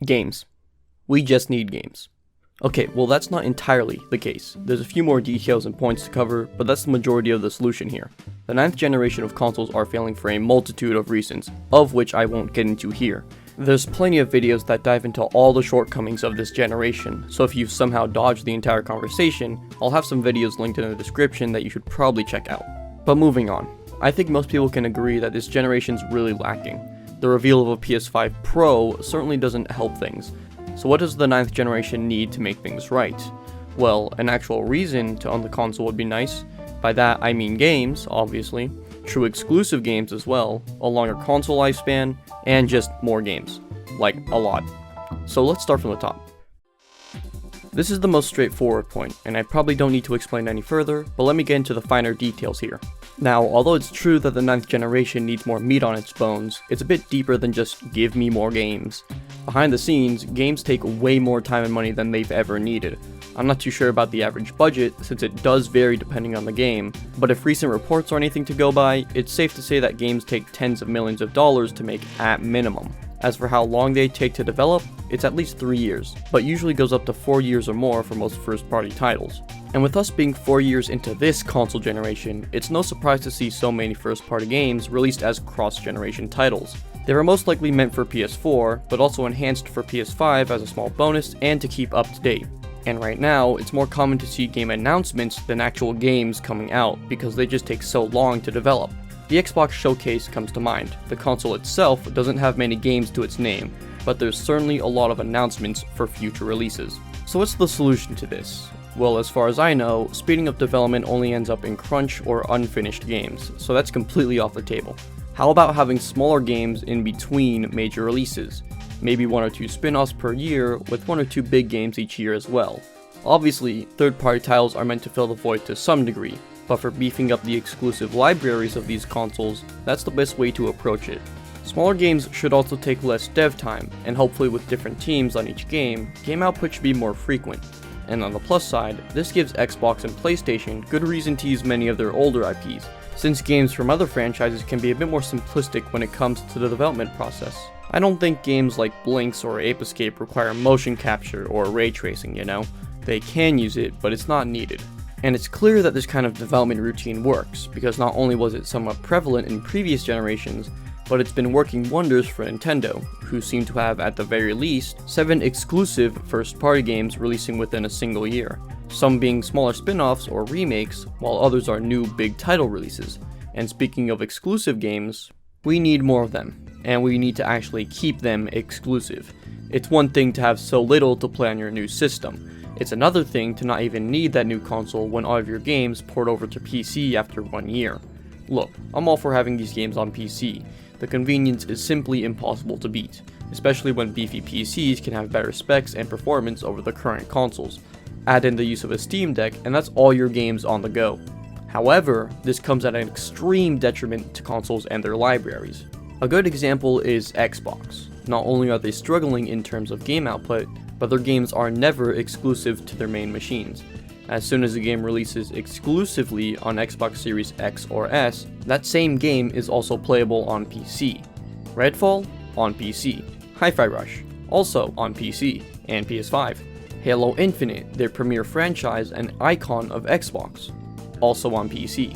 Games. We just need games. Okay, well that's not entirely the case. There's a few more details and points to cover, but that's the majority of the solution here. The 9th generation of consoles are failing for a multitude of reasons, of which I won't get into here. There's plenty of videos that dive into all the shortcomings of this generation, so if you've somehow dodged the entire conversation, I'll have some videos linked in the description that you should probably check out. But moving on, I think most people can agree that this generation's really lacking. The reveal of a PS5 Pro certainly doesn't help things. So what does the 9th generation need to make things right? Well, an actual reason to own the console would be nice. By that I mean games, obviously, true exclusive games as well, a longer console lifespan, and just more games. Like, a lot. So let's start from the top. This is the most straightforward point, and I probably don't need to explain any further, but let me get into the finer details here. Now, although it's true that the 9th generation needs more meat on its bones, it's a bit deeper than just give me more games. Behind the scenes, games take way more time and money than they've ever needed. I'm not too sure about the average budget, since it does vary depending on the game, but if recent reports are anything to go by, it's safe to say that games take tens of millions of dollars to make at minimum. As for how long they take to develop, it's at least 3 years, but usually goes up to 4 years or more for most first-party titles. And with us being 4 years into this console generation, it's no surprise to see so many first-party games released as cross-generation titles. They were most likely meant for PS4, but also enhanced for PS5 as a small bonus and to keep up to date. And right now, it's more common to see game announcements than actual games coming out, because they just take so long to develop. The Xbox Showcase comes to mind. The console itself doesn't have many games to its name, but there's certainly a lot of announcements for future releases. So what's the solution to this? Well, as far as I know, speeding up development only ends up in crunch or unfinished games, so that's completely off the table. How about having smaller games in between major releases? Maybe 1 or 2 spin-offs per year, with 1 or 2 big games each year as well. Obviously, third-party titles are meant to fill the void to some degree, but for beefing up the exclusive libraries of these consoles, that's the best way to approach it. Smaller games should also take less dev time, and hopefully with different teams on each game output should be more frequent. And on the plus side, this gives Xbox and PlayStation good reason to use many of their older IPs, since games from other franchises can be a bit more simplistic when it comes to the development process. I don't think games like Blinks or Ape Escape require motion capture or ray tracing, you know? They can use it, but it's not needed. And it's clear that this kind of development routine works, because not only was it somewhat prevalent in previous generations, but it's been working wonders for Nintendo, who seem to have, at the very least, 7 exclusive first-party games releasing within a single year, some being smaller spin-offs or remakes, while others are new big title releases. And speaking of exclusive games, we need more of them, and we need to actually keep them exclusive. It's one thing to have so little to play on your new system. It's another thing to not even need that new console when all of your games port over to PC after 1 year. Look, I'm all for having these games on PC. The convenience is simply impossible to beat, especially when beefy PCs can have better specs and performance over the current consoles. Add in the use of a Steam Deck and that's all your games on the go. However, this comes at an extreme detriment to consoles and their libraries. A good example is Xbox. Not only are they struggling in terms of game output, but their games are never exclusive to their main machines. As soon as a game releases exclusively on Xbox Series X or S, that same game is also playable on PC. Redfall? On PC. Hi-Fi Rush? Also on PC and PS5. Halo Infinite, their premier franchise and icon of Xbox? Also on PC.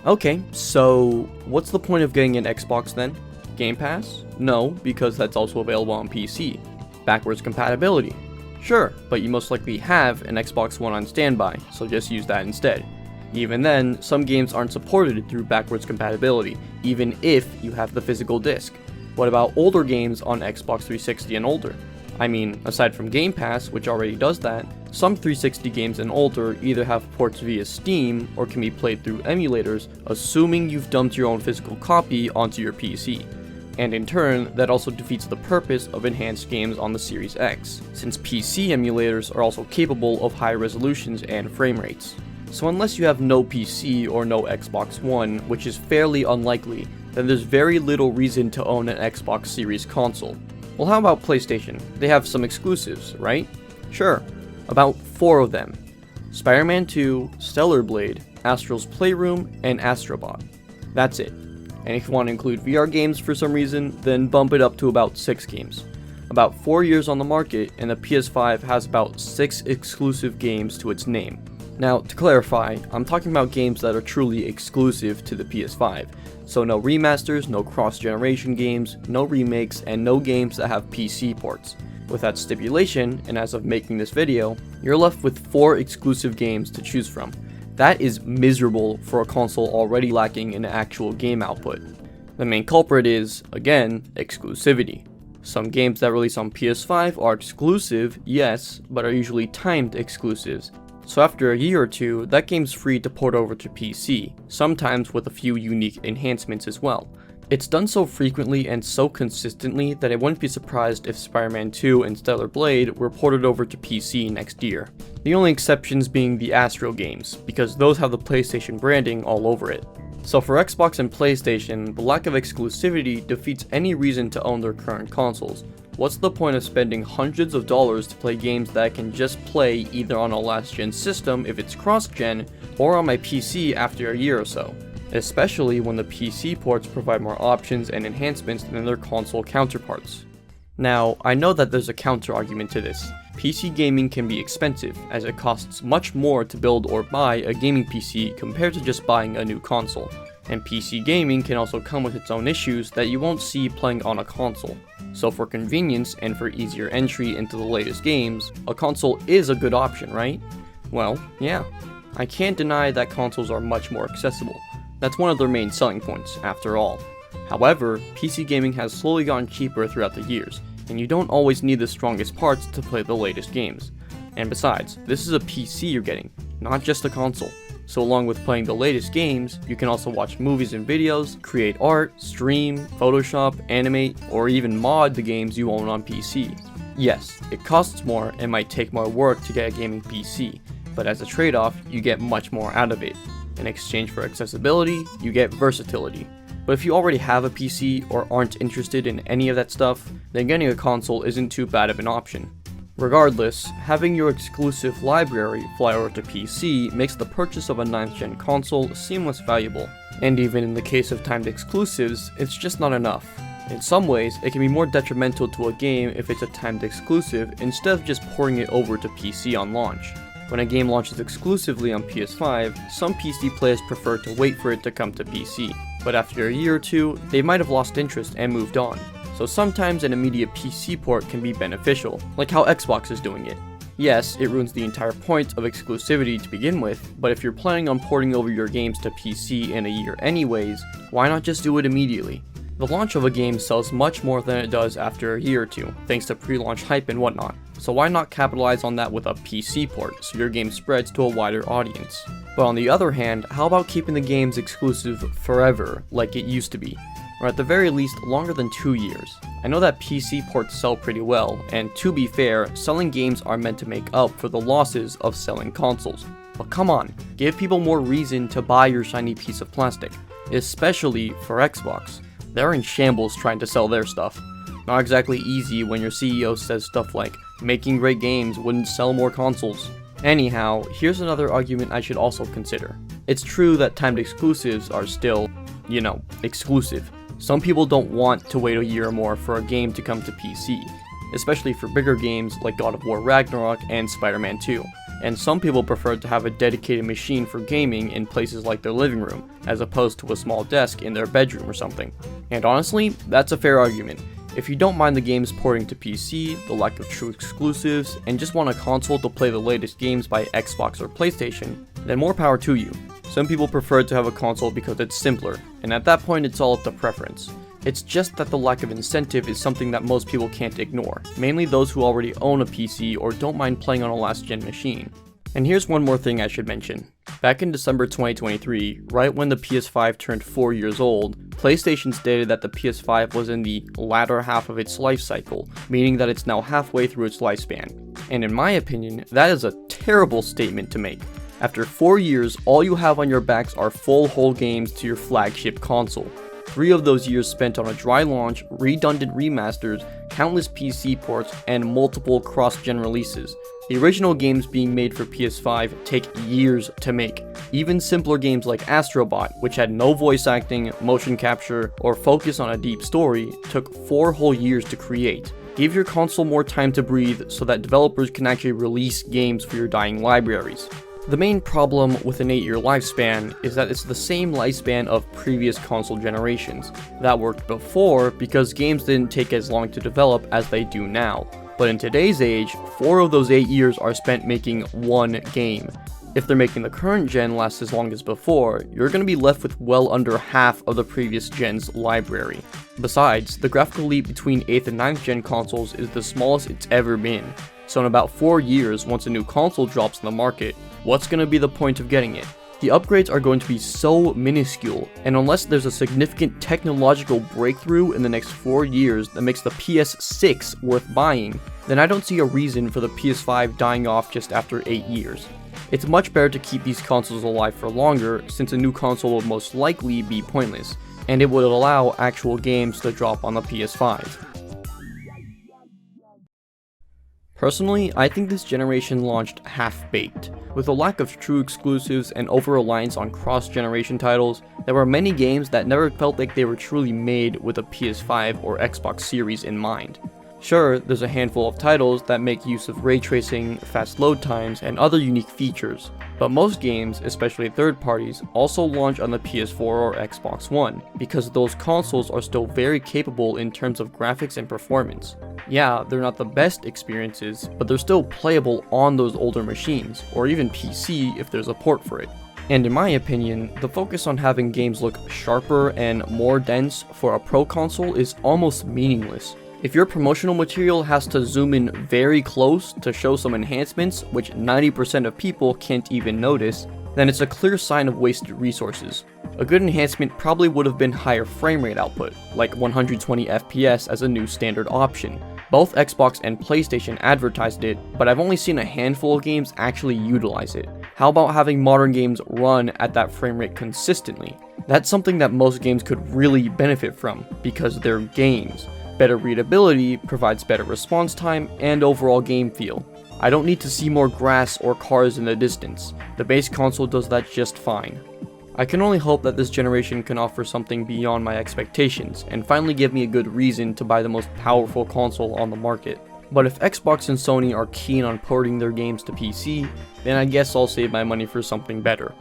Okay, so what's the point of getting an Xbox then? Game Pass? No, because that's also available on PC. Backwards compatibility? Sure, but you most likely have an Xbox One on standby, so just use that instead. Even then, some games aren't supported through backwards compatibility, even if you have the physical disc. What about older games on Xbox 360 and older? I mean, aside from Game Pass, which already does that, some 360 games and older either have ports via Steam or can be played through emulators, assuming you've dumped your own physical copy onto your PC. And in turn, that also defeats the purpose of enhanced games on the Series X, since PC emulators are also capable of high resolutions and frame rates. So unless you have no PC or no Xbox One, which is fairly unlikely, then there's very little reason to own an Xbox Series console. Well, how about PlayStation? They have some exclusives, right? Sure, about 4 of them. Spider-Man 2, Stellar Blade, Astro's Playroom, and Astrobot. That's it. and if you want to include VR games for some reason, then bump it up to about 6 games. About 4 years on the market, and the PS5 has about 6 exclusive games to its name. Now, to clarify, I'm talking about games that are truly exclusive to the PS5, so no remasters, no cross-generation games, no remakes, and no games that have PC ports. With that stipulation, and as of making this video, you're left with 4 exclusive games to choose from. That is miserable for a console already lacking in actual game output. The main culprit is, again, exclusivity. Some games that release on PS5 are exclusive, yes, but are usually timed exclusives. So after a year or two, that game's free to port over to PC, sometimes with a few unique enhancements as well. It's done so frequently and so consistently that I wouldn't be surprised if Spider-Man 2 and Stellar Blade were ported over to PC next year. The only exceptions being the Astro games, because those have the PlayStation branding all over it. So for Xbox and PlayStation, the lack of exclusivity defeats any reason to own their current consoles. What's the point of spending hundreds of dollars to play games that I can just play either on a last-gen system if it's cross-gen, or on my PC after a year or so? Especially when the PC ports provide more options and enhancements than their console counterparts. Now, I know that there's a counter-argument to this. PC gaming can be expensive, as it costs much more to build or buy a gaming PC compared to just buying a new console. And PC gaming can also come with its own issues that you won't see playing on a console. So for convenience and for easier entry into the latest games, a console is a good option, right? Well, yeah. I can't deny that consoles are much more accessible. That's one of their main selling points, after all. However, PC gaming has slowly gotten cheaper throughout the years, and you don't always need the strongest parts to play the latest games. And besides, this is a PC you're getting, not just a console. So along with playing the latest games, you can also watch movies and videos, create art, stream, Photoshop, animate, or even mod the games you own on PC. Yes, it costs more and might take more work to get a gaming PC, but as a trade-off, you get much more out of it. In exchange for accessibility, you get versatility. But if you already have a PC or aren't interested in any of that stuff, then getting a console isn't too bad of an option. Regardless, having your exclusive library fly over to PC makes the purchase of a 9th gen console seem less valuable. And even in the case of timed exclusives, it's just not enough. In some ways, it can be more detrimental to a game if it's a timed exclusive instead of just porting it over to PC on launch. When a game launches exclusively on PS5, some PC players prefer to wait for it to come to PC, but after a year or two, they might have lost interest and moved on. So sometimes an immediate PC port can be beneficial, like how Xbox is doing it. Yes, it ruins the entire point of exclusivity to begin with, but if you're planning on porting over your games to PC in a year anyways, why not just do it immediately? The launch of a game sells much more than it does after a year or two, thanks to pre-launch hype and whatnot. So why not capitalize on that with a PC port, so your game spreads to a wider audience? But on the other hand, how about keeping the games exclusive forever, like it used to be? Or at the very least, longer than 2 years. I know that PC ports sell pretty well, and to be fair, selling games are meant to make up for the losses of selling consoles. But come on, give people more reason to buy your shiny piece of plastic, especially for Xbox. They're in shambles trying to sell their stuff. Not exactly easy when your CEO says stuff like, making great games wouldn't sell more consoles. Anyhow, here's another argument I should also consider. It's true that timed exclusives are still, exclusive. Some people don't want to wait a year or more for a game to come to PC, especially for bigger games like God of War Ragnarok and Spider-Man 2. And some people prefer to have a dedicated machine for gaming in places like their living room, as opposed to a small desk in their bedroom or something. And honestly, that's a fair argument. If you don't mind the games porting to PC, the lack of true exclusives, and just want a console to play the latest games by Xbox or PlayStation, then more power to you. Some people prefer to have a console because it's simpler, and at that point it's all up to preference. It's just that the lack of incentive is something that most people can't ignore, mainly those who already own a PC or don't mind playing on a last-gen machine. And here's one more thing I should mention. Back in December 2023, right when the PS5 turned 4 years old, PlayStation stated that the PS5 was in the latter half of its life cycle, meaning that it's now halfway through its lifespan. And in my opinion, that is a terrible statement to make. After 4 years, all you have on your backs are full whole games to your flagship console. 3 of those years spent on a dry launch, redundant remasters, countless PC ports, and multiple cross-gen releases. The original games being made for PS5 take years to make, Even simpler games like Astrobot, which had no voice acting, motion capture, or focus on a deep story, took 4 whole years to create. Give your console more time to breathe so that developers can actually release games for your dying libraries. The main problem with an 8-year lifespan is that it's the same lifespan of previous console generations. That worked before because games didn't take as long to develop as they do now. But in today's age, 4 of those 8 years are spent making one game. If they're making the current gen last as long as before, you're going to be left with well under half of the previous gen's library. Besides, the graphical leap between 8th and 9th gen consoles is the smallest it's ever been. So in about 4 years, once a new console drops in the market, what's going to be the point of getting it? The upgrades are going to be so minuscule, and unless there's a significant technological breakthrough in the next 4 years that makes the PS6 worth buying, then I don't see a reason for the PS5 dying off just after 8 years. It's much better to keep these consoles alive for longer, since a new console would most likely be pointless, and it would allow actual games to drop on the PS5. Personally, I think this generation launched half-baked. With a lack of true exclusives and over-reliance on cross-generation titles, there were many games that never felt like they were truly made with a PS5 or Xbox Series in mind. Sure, there's a handful of titles that make use of ray tracing, fast load times, and other unique features, but most games, especially third parties, also launch on the PS4 or Xbox One, because those consoles are still very capable in terms of graphics and performance. Yeah, they're not the best experiences, but they're still playable on those older machines, or even PC if there's a port for it. And in my opinion, the focus on having games look sharper and more dense for a pro console is almost meaningless. If your promotional material has to zoom in very close to show some enhancements, which 90% of people can't even notice, then it's a clear sign of wasted resources. A good enhancement probably would have been higher frame rate output, like 120 FPS as a new standard option. Both Xbox and PlayStation advertised it, but I've only seen a handful of games actually utilize it. How about having modern games run at that frame rate consistently? That's something that most games could really benefit from, because they're games. Better readability provides better response time and overall game feel. I don't need to see more grass or cars in the distance. The base console does that just fine. I can only hope that this generation can offer something beyond my expectations and finally give me a good reason to buy the most powerful console on the market. But if Xbox and Sony are keen on porting their games to PC, then I guess I'll save my money for something better.